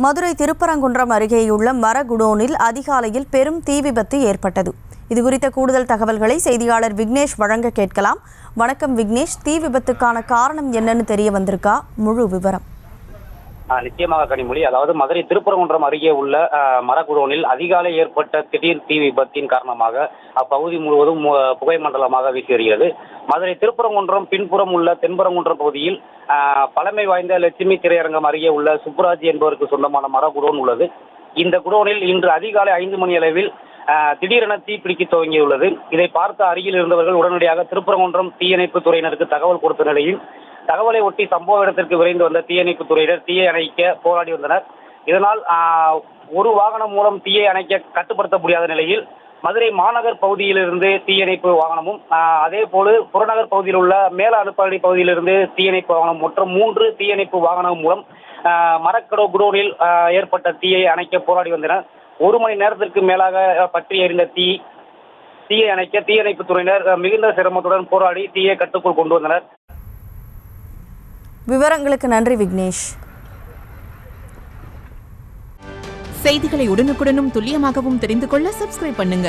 மதுரை திருப்பரங்குன்றம் அருகேயுள்ள மர குடோனில் அதிகாலையில் பெரும் தீ விபத்து ஏற்பட்டது. இதுகுறித்த கூடுதல் தகவல்களை செய்தியாளர் விக்னேஷ் வழங்க கேட்கலாம். வணக்கம் விக்னேஷ், தீ விபத்துக்கான காரணம் என்னன்னு தெரிய வந்திருக்கா? முழு விவரம். நிச்சயமாக கனிமொழி, அதாவது மதுரை திருப்பரங்குன்றம் அருகே உள்ள மரகுடோனில் அதிகாலை ஏற்பட்ட திடீர் தீ விபத்தின் காரணமாக அப்பகுதி முழுவதும் புகை மண்டலமாக வீசி வருகிறது. மதுரை திருப்பரங்குன்றம் பின்புறம் உள்ள தென்பரங்குன்றம் பகுதியில் பழமை வாய்ந்த லட்சுமி திரையரங்கம் அருகே உள்ள சுப்புராஜ் என்பவருக்கு சொந்தமான மரகுடோன் உள்ளது. இந்த குடோனில் இன்று அதிகாலை 5 மணி அளவில் திடீரென தீப்பிடிக்க துவங்கியுள்ளது. இதை பார்த்த அருகில் இருந்தவர்கள் உடனடியாக திருப்பரங்குன்றம் தீயணைப்பு துறையினருக்கு தகவல் கொடுத்த நிலையில் தகவலை ஒட்டி சம்பவ இடத்திற்கு விரைந்து வந்த தீயணைப்பு துறையினர் தீயை அணைக்க போராடி வந்தனர். இதனால் ஒரு வாகனம் மூலம் தீயை அணைக்க கட்டுப்படுத்த முடியாத நிலையில் மதுரை மாநகர் பகுதியிலிருந்து தீயணைப்பு வாகனமும் அதே போல புறநகர் பகுதியில் உள்ள மேல அனுப்பாடி பகுதியிலிருந்து தீயணைப்பு வாகனம் மற்றும் 3 தீயணைப்பு வாகனம் மூலம் மரக்கடோ குடோனில் ஏற்பட்ட தீயை அணைக்க போராடி வந்தனர். 1 மணி நேரத்திற்கு மேலாக பற்றி எறிந்த தீயை அணைக்க தீயணைப்பு துறையினர் மிகுந்த சிரமத்துடன் போராடி தீயை கட்டுக்குள் கொண்டு வந்தனர். விவரங்களுக்கு நன்றி விக்னேஷ். செய்திகளை உடனுக்குடனும் துல்லியமாகவும் தெரிந்து கொள்ள சப்ஸ்கிரைப் பண்ணுங்க.